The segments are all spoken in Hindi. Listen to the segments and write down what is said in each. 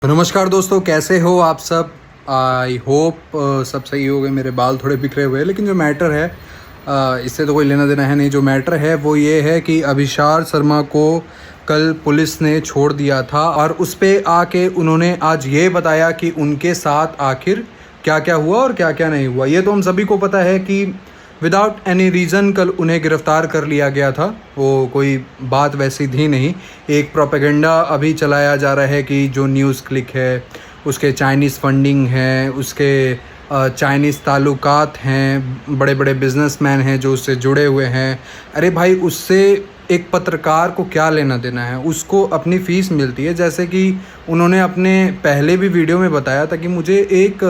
तो नमस्कार दोस्तों, कैसे हो आप सब। आई होप सब सही हो गए। मेरे बाल थोड़े बिखरे हुए हैं, लेकिन जो मैटर है इससे तो कोई लेना देना है नहीं। जो मैटर है वो ये है कि अभिशार शर्मा को कल पुलिस ने छोड़ दिया था और उस पे आके उन्होंने आज ये बताया कि उनके साथ आखिर क्या क्या हुआ और क्या क्या नहीं हुआ। ये तो हम सभी को पता है कि विदाउट एनी रीज़न कल उन्हें गिरफ़्तार कर लिया गया था। वो कोई बात वैसी थी नहीं। एक प्रोपेगेंडा अभी चलाया जा रहा है कि जो न्यूज़ क्लिक है उसके चाइनीज़ फंडिंग है, उसके चाइनीज़ ताल्लुकात हैं, बड़े बड़े बिजनेसमैन हैं जो उससे जुड़े हुए हैं। अरे भाई, उससे एक पत्रकार को क्या लेना देना है। उसको अपनी फ़ीस मिलती है, जैसे कि उन्होंने अपने पहले भी वीडियो में बताया था कि मुझे एक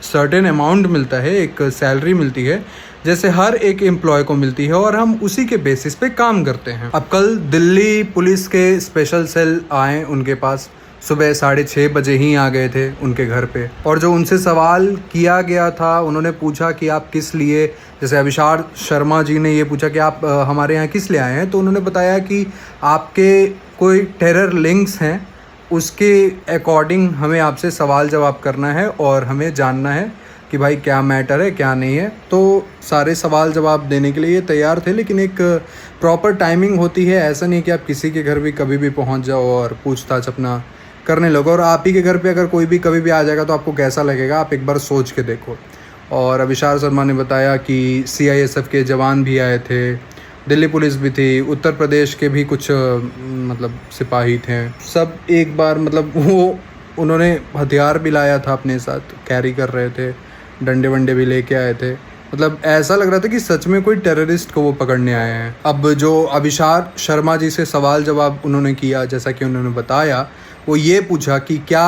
सर्टेन अमाउंट मिलता है, एक सैलरी मिलती है जैसे हर एक एम्प्लॉय को मिलती है और हम उसी के बेसिस पे काम करते हैं। अब कल दिल्ली पुलिस के स्पेशल सेल आए उनके पास, सुबह 6:30 बजे ही आ गए थे उनके घर पे। और जो उनसे सवाल किया गया था, उन्होंने पूछा कि आप किस लिए, जैसे अभिशार शर्मा जी ने ये पूछा कि आप हमारे यहाँ किस लिए आए हैं, तो उन्होंने बताया कि आपके कोई टेरर लिंक्स हैं, उसके अकॉर्डिंग हमें आपसे सवाल जवाब करना है और हमें जानना है कि भाई क्या मैटर है क्या नहीं है। तो सारे सवाल जवाब देने के लिए ये तैयार थे, लेकिन एक प्रॉपर टाइमिंग होती है। ऐसा नहीं कि आप किसी के घर भी कभी भी पहुंच जाओ और पूछताछ अपना करने लगो। और आप ही के घर पे अगर कोई भी कभी भी आ जाएगा तो आपको कैसा लगेगा, आप एक बार सोच के देखो। और अभिशार शर्मा ने बताया कि CISF के जवान भी आए थे, दिल्ली पुलिस भी थी, उत्तर प्रदेश के भी कुछ मतलब सिपाही थे। सब एक बार मतलब वो उन्होंने हथियार भी लाया था अपने साथ, कैरी कर रहे थे, डंडे वंडे भी लेके आए थे। मतलब ऐसा लग रहा था कि सच में कोई टेररिस्ट को वो पकड़ने आए हैं। अब जो अभिशार शर्मा जी से सवाल जवाब उन्होंने किया, जैसा कि उन्होंने बताया, वो ये पूछा कि क्या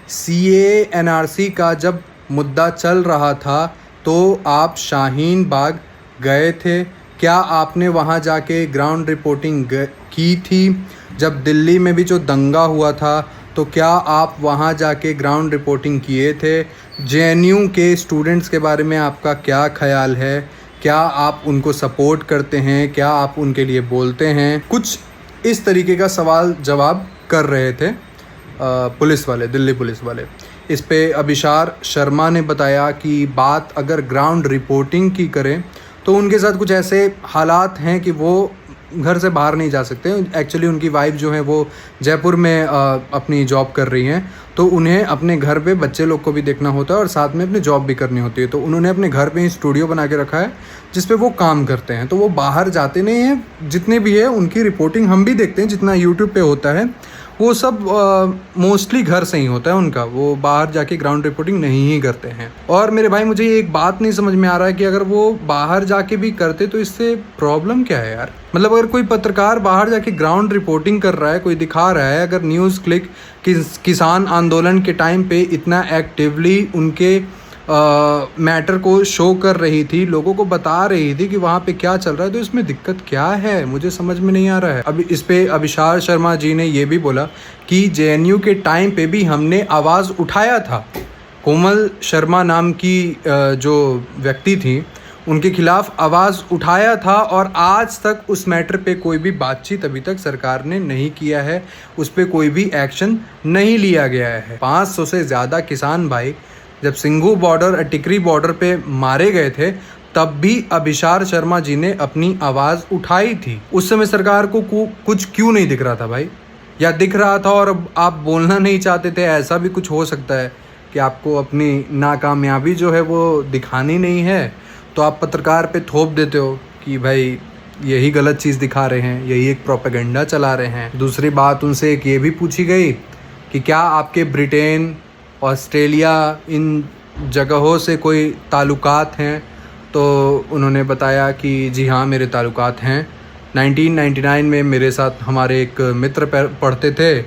CAA NRC का जब मुद्दा चल रहा था तो आप शाहीन बाग गए थे? क्या आपने वहाँ जाके ग्राउंड रिपोर्टिंग की थी? जब दिल्ली में भी जो दंगा हुआ था तो क्या आप वहाँ जाके ग्राउंड रिपोर्टिंग किए थे? JNU के स्टूडेंट्स के बारे में आपका क्या ख्याल है? क्या आप उनको सपोर्ट करते हैं? क्या आप उनके लिए बोलते हैं? कुछ इस तरीके का सवाल जवाब कर रहे थे पुलिस वाले, दिल्ली पुलिस वाले। इस पे अभिशार शर्मा ने बताया कि बात अगर ग्राउंड रिपोर्टिंग की करें तो उनके साथ कुछ ऐसे हालात हैं कि वो घर से बाहर नहीं जा सकते। एक्चुअली उनकी वाइफ जो है वो जयपुर में अपनी जॉब कर रही हैं, तो उन्हें अपने घर पे बच्चे लोग को भी देखना होता है और साथ में अपनी जॉब भी करनी होती है। तो उन्होंने अपने घर पे ही स्टूडियो बना के रखा है जिस पे वो काम करते हैं। तो वो बाहर जाते नहीं हैं। जितने भी है उनकी रिपोर्टिंग हम भी देखते हैं, जितना यूट्यूब पे होता है वो सब मोस्टली घर से ही होता है उनका। वो बाहर जाके ग्राउंड रिपोर्टिंग नहीं ही करते हैं। और मेरे भाई, मुझे एक बात नहीं समझ में आ रहा है कि अगर वो बाहर जाके भी करते तो इससे प्रॉब्लम क्या है यार। मतलब अगर कोई पत्रकार बाहर जाके ग्राउंड रिपोर्टिंग कर रहा है, कोई दिखा रहा है, अगर न्यूज़ क्लिक किसान आंदोलन के टाइम पे इतना एक्टिवली उनके मैटर को शो कर रही थी, लोगों को बता रही थी कि वहाँ पे क्या चल रहा है, तो इसमें दिक्कत क्या है, मुझे समझ में नहीं आ रहा है। अब इस पे अभिशार शर्मा जी ने ये भी बोला कि JNU के टाइम पे भी हमने आवाज़ उठाया था। कोमल शर्मा नाम की जो व्यक्ति थी, उनके खिलाफ आवाज़ उठाया था और आज तक उस मैटर पे कोई भी बातचीत अभी तक सरकार ने नहीं किया है, उस पर कोई भी एक्शन नहीं लिया गया है। 500 से ज़्यादा किसान भाई जब सिंघू बॉर्डर, टिकरी बॉर्डर पे मारे गए थे, तब भी अभिशार शर्मा जी ने अपनी आवाज़ उठाई थी। उस समय सरकार को कुछ क्यों नहीं दिख रहा था भाई, या दिख रहा था और आप बोलना नहीं चाहते थे? ऐसा भी कुछ हो सकता है कि आपको अपनी नाकामयाबी जो है वो दिखानी नहीं है, तो आप पत्रकार पे थोप देते हो कि भाई यही गलत चीज़ दिखा रहे हैं, यही एक प्रोपेगेंडा चला रहे हैं। दूसरी बात उनसे एक ये भी पूछी गई कि क्या आपके ब्रिटेन, ऑस्ट्रेलिया, इन जगहों से कोई ताल्लुकात हैं? तो उन्होंने बताया कि जी हाँ, मेरे ताल्लुकात हैं। 1999 में मेरे साथ हमारे एक मित्र पढ़ते थे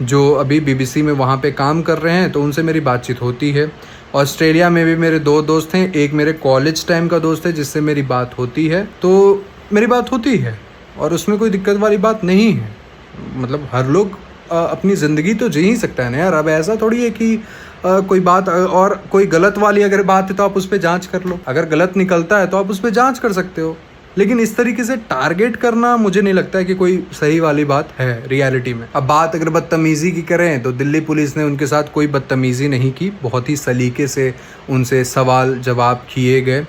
जो अभी BBC में वहाँ पे काम कर रहे हैं, तो उनसे मेरी बातचीत होती है। ऑस्ट्रेलिया में भी मेरे 2 दोस्त हैं, एक मेरे कॉलेज टाइम का दोस्त है जिससे मेरी बात होती है, तो मेरी बात होती है और उसमें कोई दिक्कत वाली बात नहीं है। मतलब हर लोग अपनी ज़िंदगी तो जी ही सकता है ना यार। अब ऐसा थोड़ी है कि कोई बात और कोई गलत वाली अगर बात है तो आप उस पर जांच कर लो। अगर गलत निकलता है तो आप उस पर जांच कर सकते हो। लेकिन इस तरीके से टारगेट करना मुझे नहीं लगता है कि कोई सही वाली बात है रियलिटी में। अब बात अगर बदतमीज़ी की करें तो दिल्ली पुलिस ने उनके साथ कोई बदतमीज़ी नहीं की, बहुत ही सलीके से उनसे सवाल जवाब किए गए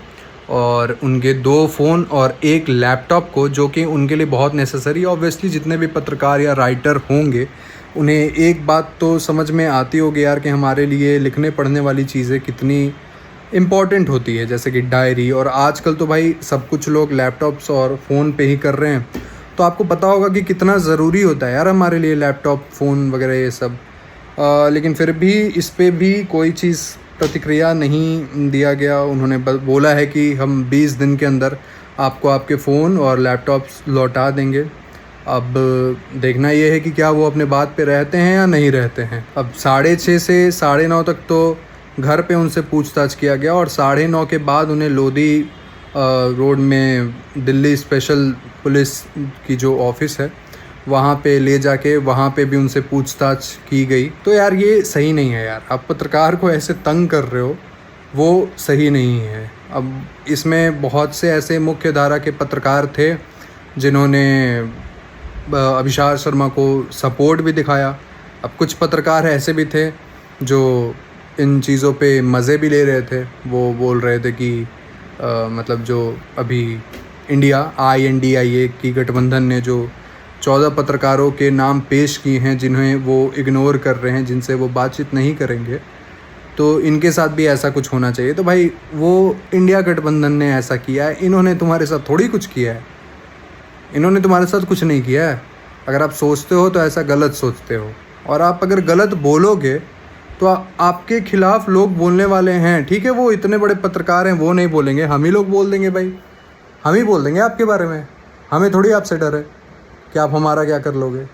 और उनके 2 फ़ोन और 1 लैपटॉप को, जो कि उनके लिए बहुत नेसेसरी, ऑब्वियसली जितने भी पत्रकार या राइटर होंगे उन्हें एक बात तो समझ में आती होगी यार कि हमारे लिए लिखने पढ़ने वाली चीज़ें कितनी इम्पॉर्टेंट होती है, जैसे कि डायरी। और आजकल तो भाई सब कुछ लोग लैपटॉप्स और फ़ोन पे ही कर रहे हैं, तो आपको पता होगा कि कितना ज़रूरी होता है यार हमारे लिए लैपटॉप, फ़ोन वगैरह ये सब। लेकिन फिर भी इस पे भी कोई चीज़ प्रतिक्रिया नहीं दिया गया। उन्होंने बोला है कि हम 20 दिन के अंदर आपको आपके फ़ोन और लैपटॉप्स लौटा देंगे। अब देखना ये है कि क्या वो अपने बात पे रहते हैं या नहीं रहते हैं। अब 6:30 से 9:30 तक तो घर पे उनसे पूछताछ किया गया और 9:30 के बाद उन्हें लोधी रोड में दिल्ली स्पेशल पुलिस की जो ऑफिस है वहाँ पे ले जाके वहाँ पे भी उनसे पूछताछ की गई। तो यार ये सही नहीं है यार, आप पत्रकार को ऐसे तंग कर रहे हो, वो सही नहीं है। अब इसमें बहुत से ऐसे मुख्य धारा के पत्रकार थे जिन्होंने अभिषार शर्मा को सपोर्ट भी दिखाया। अब कुछ पत्रकार ऐसे भी थे जो इन चीज़ों पे मज़े भी ले रहे थे। वो बोल रहे थे कि मतलब जो अभी INDIA की गठबंधन ने जो 14 पत्रकारों के नाम पेश किए हैं जिन्हें वो इग्नोर कर रहे हैं, जिनसे वो बातचीत नहीं करेंगे, तो इनके साथ भी ऐसा कुछ होना चाहिए। तो भाई वो इंडिया गठबंधन ने ऐसा किया है, इन्होंने तुम्हारे साथ थोड़ी कुछ किया है, इन्होंने तुम्हारे साथ कुछ नहीं किया है। अगर आप सोचते हो तो ऐसा गलत सोचते हो, और आप अगर गलत बोलोगे तो आपके खिलाफ लोग बोलने वाले हैं। ठीक है, वो इतने बड़े पत्रकार हैं, वो नहीं बोलेंगे, हम ही लोग बोल देंगे भाई, हम ही बोल देंगे आपके बारे में। हमें थोड़ी आपसे डर है कि आप हमारा क्या कर लोगे।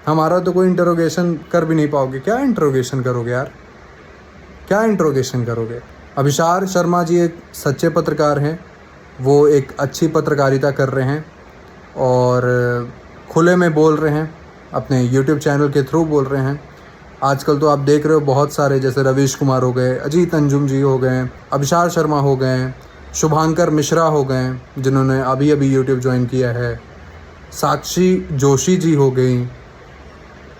हमारा तो कोई इंटरोगेशन कर भी नहीं पाओगे। क्या इंटरोगेशन करोगे यार, क्या इंटरोगेशन करोगे। अभिषार शर्मा जी एक सच्चे पत्रकार हैं, वो एक अच्छी पत्रकारिता कर रहे हैं और खुले में बोल रहे हैं, अपने यूट्यूब चैनल के थ्रू बोल रहे हैं। आजकल तो आप देख रहे हो बहुत सारे, जैसे रवीश कुमार हो गए, अजीत अंजुम जी हो गए, अभिषार शर्मा हो गए, शुभांकर मिश्रा हो गए जिन्होंने अभी अभी यूट्यूब ज्वाइन किया है, साक्षी जोशी जी हो गई।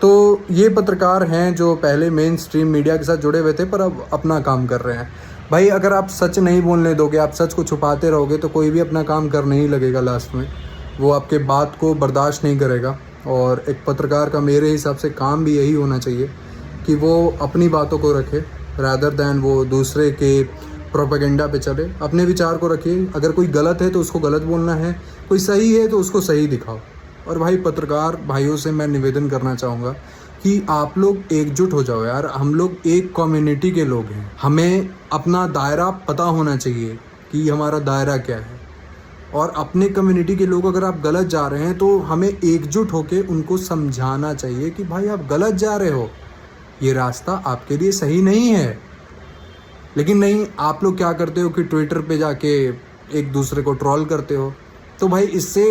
तो ये पत्रकार हैं जो पहले मेन स्ट्रीम मीडिया के साथ जुड़े हुए थे पर अब अपना काम कर रहे हैं। भाई अगर आप सच नहीं बोलने दोगे, आप सच को छुपाते रहोगे, तो कोई भी अपना काम करने ही लगेगा लास्ट में। वो आपके बात को बर्दाश्त नहीं करेगा। और एक पत्रकार का मेरे हिसाब से काम भी यही होना चाहिए कि वो अपनी बातों को रखे, रादर दैन वो दूसरे के प्रोपेगेंडा पे चले। अपने विचार को रखिए, अगर कोई गलत है तो उसको गलत बोलना है, कोई सही है तो उसको सही दिखाओ। और भाई पत्रकार भाइयों से मैं निवेदन करना चाहूँगा कि आप लोग एकजुट हो जाओ यार। हम लोग एक कम्युनिटी के लोग हैं, हमें अपना दायरा पता होना चाहिए कि हमारा दायरा क्या है। और अपने कम्युनिटी के लोग अगर आप गलत जा रहे हैं तो हमें एकजुट होकर उनको समझाना चाहिए कि भाई आप गलत जा रहे हो, ये रास्ता आपके लिए सही नहीं है। लेकिन नहीं, आप लोग क्या करते हो कि ट्विटर पे जाके एक दूसरे को ट्रोल करते हो। तो भाई इससे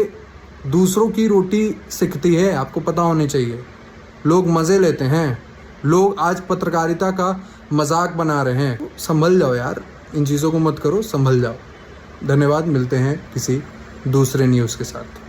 दूसरों की रोटी सिकती है, आपको पता होने चाहिए। लोग मज़े लेते हैं, लोग आज पत्रकारिता का मजाक बना रहे हैं। संभल जाओ यार, इन चीज़ों को मत करो, संभल जाओ। धन्यवाद, मिलते हैं किसी दूसरे न्यूज़ के साथ।